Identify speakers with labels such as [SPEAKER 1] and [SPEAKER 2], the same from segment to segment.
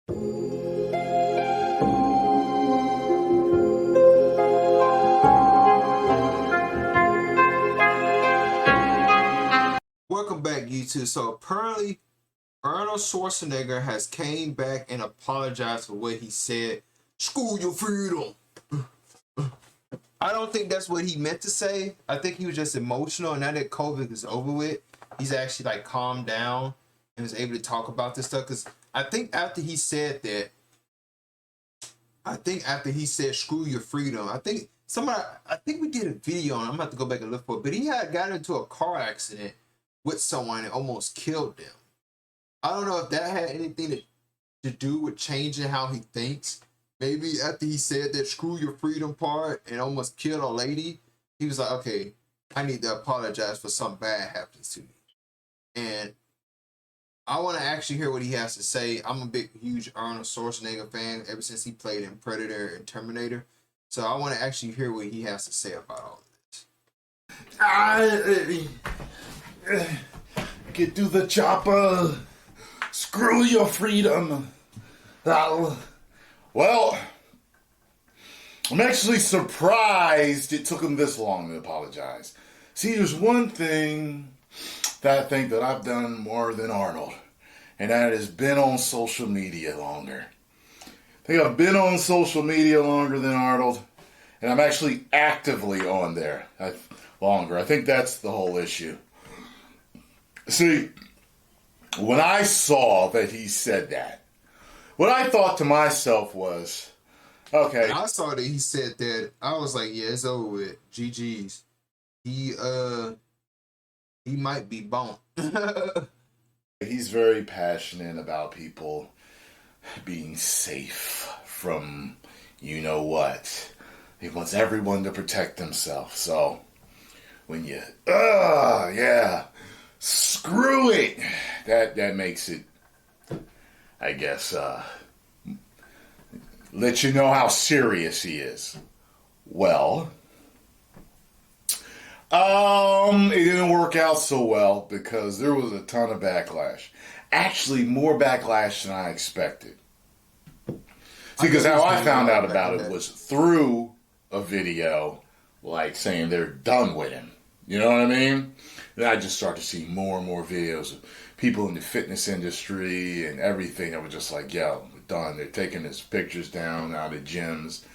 [SPEAKER 1] Welcome back, YouTube. So apparently, Arnold Schwarzenegger has came back and apologized for what he said. Screw your freedom. I don't think that's what he meant to say. I think he was just emotional, and now that COVID is over with, he's actually like calmed down and was able to talk about this stuff. Because I think after he said that, screw your freedom, I think we did a video on it. I'm about to go back and look for it, but he had got into a car accident with someone and almost killed them. I don't know if that had anything to do with changing how he thinks. Maybe after he said that screw your freedom part and almost killed a lady, he was like, okay, I need to apologize for something bad happens to me. And I want to actually hear what he has to say. I'm a huge Arnold Schwarzenegger fan ever since he played in Predator and Terminator. So I want to actually hear what he has to say about all of this.
[SPEAKER 2] Get to the chopper. Screw your freedom. Well, I'm actually surprised it took him this long to apologize. See, there's one thing that I think that I've done more than Arnold, and that has been on social media longer. I think I've been on social media longer than Arnold, and I'm actually actively on there longer. I think that's the whole issue. See, when I saw that he said that, what I thought to myself was, okay.
[SPEAKER 1] When I saw that he said that, I was like, yeah, it's over with. GG's. He might be bumped.
[SPEAKER 2] He's very passionate about people being safe from you know what. He wants everyone to protect themselves. So when you screw it, that makes it, I guess, let you know how serious he is. Well, it didn't work out so well because there was a ton of backlash. Actually, more backlash than I expected. See, because how I found out about it was through a video, like saying they're done with him. You know what I mean? Then I just started to see more and more videos of people in the fitness industry and everything that were just like, yo, we're done. They're taking his pictures down out of gyms,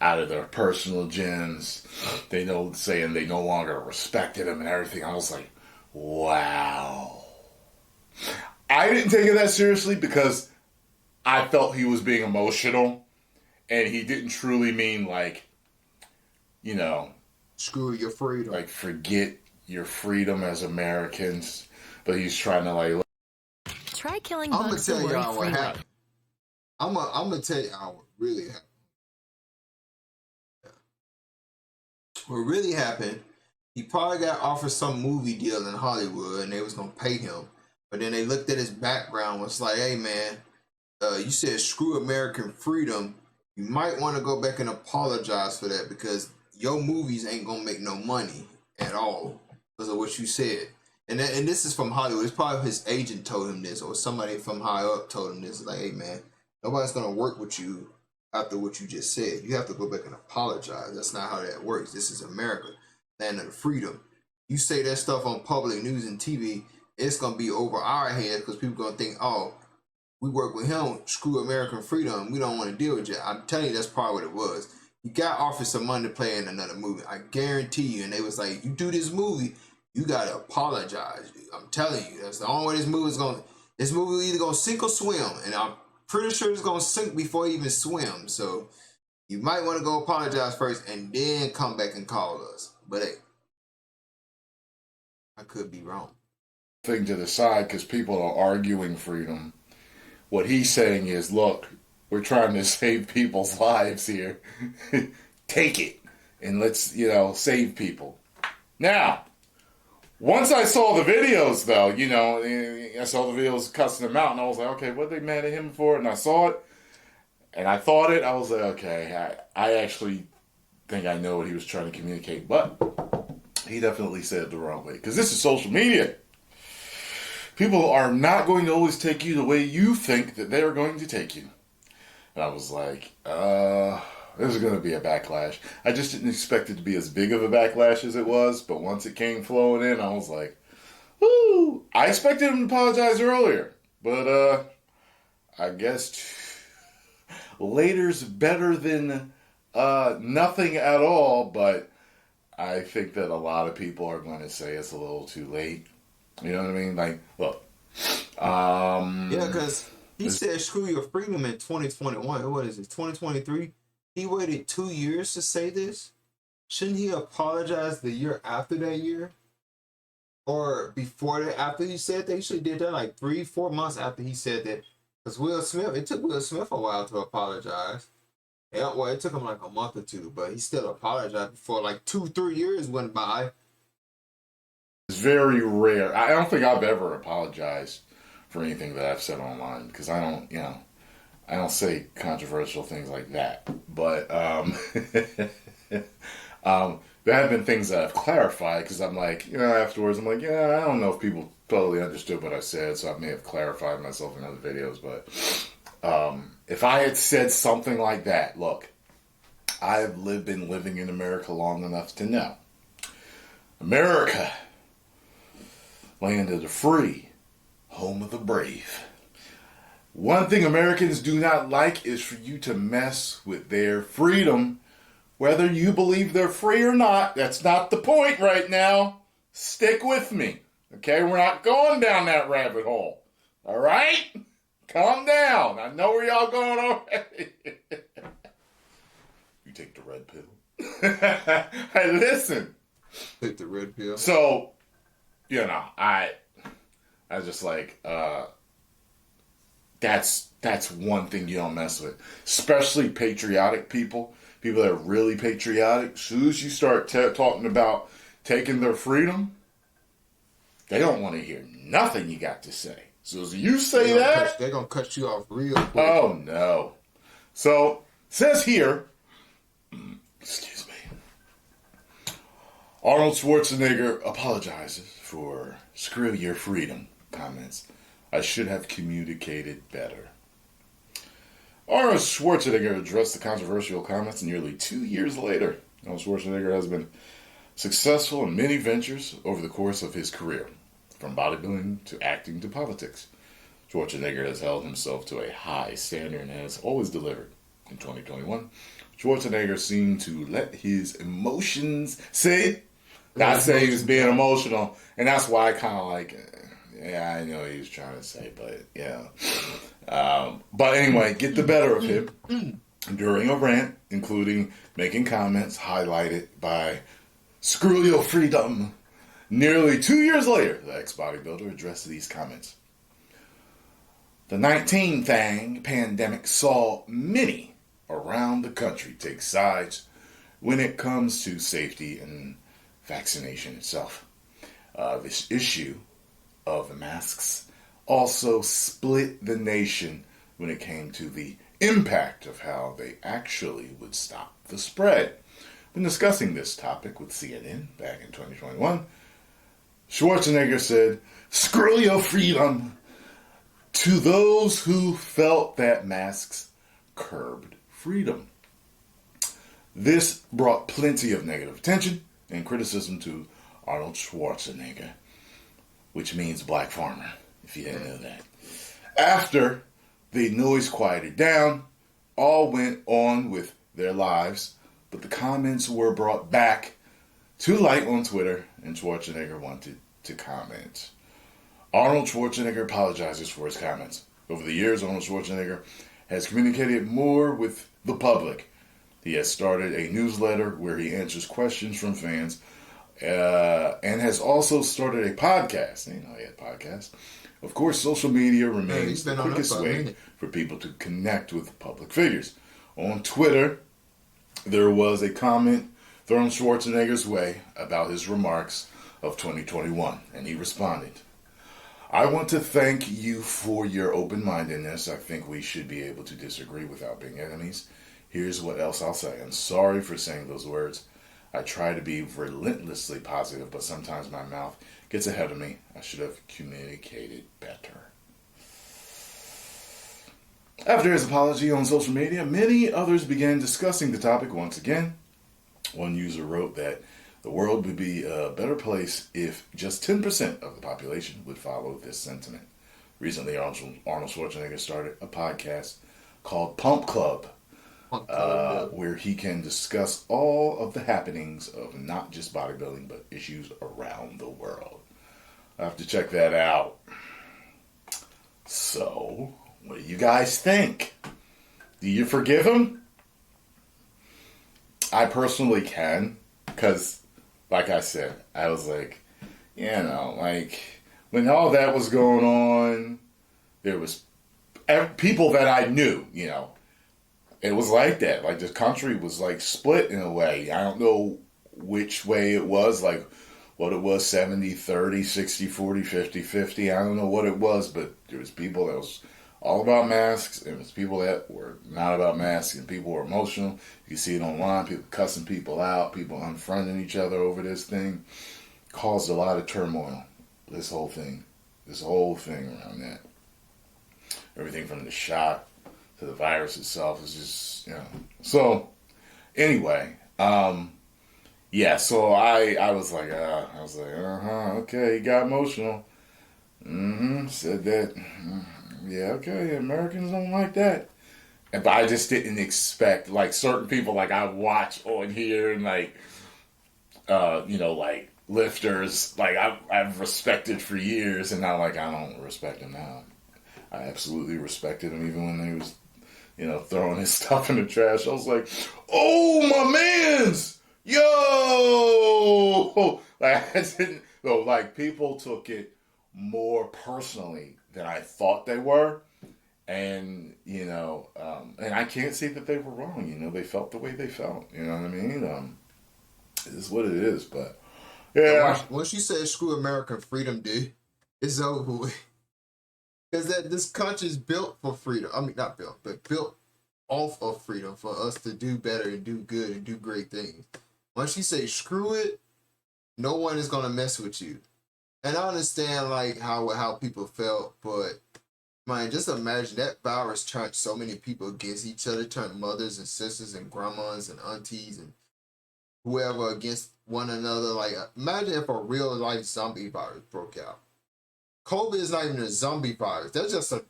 [SPEAKER 2] out of their personal gyms. Saying they no longer respected him and everything. I was like, wow. I didn't take it that seriously because I felt he was being emotional and he didn't truly mean like, you know,
[SPEAKER 1] screw your freedom.
[SPEAKER 2] Like forget your freedom as Americans. But he's trying to like.
[SPEAKER 3] Try killing bugs the worry-free way.
[SPEAKER 1] I'm gonna tell y'all what really happened. What really happened? He probably got offered some movie deal in Hollywood, and they was gonna pay him. But then they looked at his background, was like, "Hey man, you said screw American freedom. You might want to go back and apologize for that because your movies ain't gonna make no money at all because of what you said." And this is from Hollywood. It's probably his agent told him this, or somebody from high up told him this. Like, hey man, nobody's gonna work with you after what you just said. You have to go back and apologize. That's not how that works. This is America, land of the freedom. You say that stuff on public news and TV, it's gonna be over our head because people gonna think, oh, we work with him, screw American freedom. We don't want to deal with you. I'm telling you, that's probably what it was. He got offered some money to play in another movie. I guarantee you. And they was like, you do this movie, you gotta apologize. I'm telling you, that's the only way this movie is going. This movie either gonna sink or swim, and I'm pretty sure it's gonna sink before it even swims. So you might want to go apologize first, and then come back and call us. But hey, I could be wrong.
[SPEAKER 2] Thing to the side because people are arguing freedom. What he's saying is, look, we're trying to save people's lives here. Take it and let's, save people. Now. Once I saw the videos, though, I saw the videos cussing him out, and I was like, okay, what are they mad at him for? And I saw it, and I thought it. I was like, okay, I actually think I know what he was trying to communicate, but he definitely said it the wrong way, because this is social media. People are not going to always take you the way you think that they are going to take you. And I was like, there's going to be a backlash. I just didn't expect it to be as big of a backlash as it was, but once it came flowing in, I was like, woo! I expected him to apologize earlier, but I guess later's better than nothing at all, but I think that a lot of people are going to say it's a little too late. You know what I mean? Like, look.
[SPEAKER 1] Yeah, because he said screw your freedom in 2021. What is it, 2023? He waited 2 years to say this. Shouldn't he apologize the year after that year? Or before that, after he said that? He should have did that like 3-4 months after he said that. Because Will Smith, it took Will Smith a while to apologize. Yeah, well, it took him like a month or two, but he still apologized before like 2-3 years went by.
[SPEAKER 2] It's very rare. I don't think I've ever apologized for anything that I've said online because I don't, I don't say controversial things like that. But there have been things that I've clarified because I'm like, afterwards I'm like, I don't know if people totally understood what I said, so I may have clarified myself in other videos. But if I had said something like that, look, I've been living in America long enough to know. America, land of the free, home of the brave. One thing Americans do not like is for you to mess with their freedom. Whether you believe they're free or not, that's not the point right now. Stick with me. Okay, we're not going down that rabbit hole. All right? Calm down. I know where y'all going already. You take the red pill. Hey, listen.
[SPEAKER 1] Take the red pill.
[SPEAKER 2] So, I just like, that's one thing you don't mess with. Especially patriotic people. People that are really patriotic. As soon as you start talking about taking their freedom, they don't want to hear nothing you got to say. So as you say that,
[SPEAKER 1] they're going to cut you off real quick.
[SPEAKER 2] Oh, no. So, it says here, excuse me, Arnold Schwarzenegger apologizes for screw your freedom comments. I should have communicated better. Arnold Schwarzenegger addressed the controversial comments nearly 2 years later. Arnold Schwarzenegger has been successful in many ventures over the course of his career, from bodybuilding to acting to politics. Schwarzenegger has held himself to a high standard and has always delivered. In 2021, Schwarzenegger seemed to let his emotions not say he was being emotional, and that's why I kind of like, I know what he was trying to say, but but anyway, get the better of him during a rant, including making comments highlighted by "Screw your freedom." Nearly 2 years later, the ex-bodybuilder addressed these comments. The 19 pandemic saw many around the country take sides when it comes to safety and vaccination itself. This issue of the masks also split the nation when it came to the impact of how they actually would stop the spread. When discussing this topic with CNN back in 2021, Schwarzenegger said, "Screw your freedom," to those who felt that masks curbed freedom. This brought plenty of negative attention and criticism to Arnold Schwarzenegger, which means black farmer, if you didn't know that. After the noise quieted down, all went on with their lives, but the comments were brought back to light on Twitter, and Schwarzenegger wanted to comment. Arnold Schwarzenegger apologizes for his comments. Over the years, Arnold Schwarzenegger has communicated more with the public. He has started a newsletter where he answers questions from fans, and has also started a podcast. You know, he had podcasts. Of course, social media remains the quickest way for people to connect with public figures. On Twitter, there was a comment thrown Schwarzenegger's way about his remarks of 2021, and he responded, "I want to thank you for your open-mindedness. I think we should be able to disagree without being enemies. Here's what else I'll say. I'm sorry for saying those words. I try to be relentlessly positive, but sometimes my mouth gets ahead of me. I should have communicated better." After his apology on social media, many others began discussing the topic once again. One user wrote that the world would be a better place if just 10% of the population would follow this sentiment. Recently, Arnold Schwarzenegger started a podcast called Pump Club, where he can discuss all of the happenings of not just bodybuilding, but issues around the world. I have to check that out. So, what do you guys think? Do you forgive him? I personally can, because, like I said, I was like, when all that was going on, there was people that I knew, it was like that. Like, the country was, split in a way. I don't know which way it was, what it was, 70-30, 60-40, 50-50. I don't know what it was, but there was people that was all about masks, and it was people that were not about masks, and people were emotional. You see it online, people cussing people out, people unfriending each other over this thing. Caused a lot of turmoil, this whole thing around that. Everything from the shot to the virus itself is just, So, anyway, so I was like, okay, he got emotional. Said that, okay, Americans don't like that. But I just didn't expect, certain people, I watch on here, and, lifters, I've respected for years, and now, I don't respect them now. I absolutely respected him even when they was, throwing his stuff in the trash. I was like, oh, my mans! Yo! I didn't, people took it more personally than I thought they were. And, and I can't say that they were wrong. They felt the way they felt. You know what I mean? It is what it is, but, yeah.
[SPEAKER 1] Once you say screw American freedom, dude, it's over with. Because this country's built for freedom. I mean, not built, but built off of freedom for us to do better and do good and do great things. Once you say screw it, no one is going to mess with you. And I understand, how people felt, but, man, just imagine that virus turned so many people against each other, turned mothers and sisters and grandmas and aunties and whoever against one another. Imagine if a real-life zombie virus broke out. COVID is not even a zombie virus. That's just a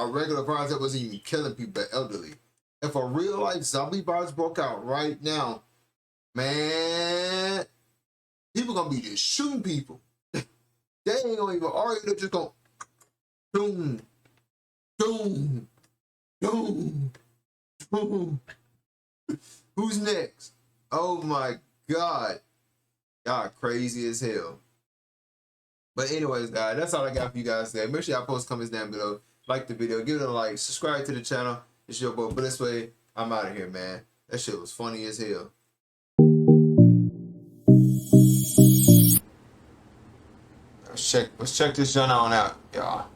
[SPEAKER 1] regular virus that wasn't even killing people, but elderly. If a real-life zombie virus broke out right now, man, people gonna be just shooting people. They ain't gonna even argue. They're just gonna boom, boom, boom, boom. Who's next? Oh my God. Y'all crazy as hell. But anyways, guys, that's all I got for you guys today. Make sure y'all post comments down below. Like the video. Give it a like. Subscribe to the channel. It's your boy Blissway. I'm out of here, man. That shit was funny as hell. Let's check this joint on out, y'all.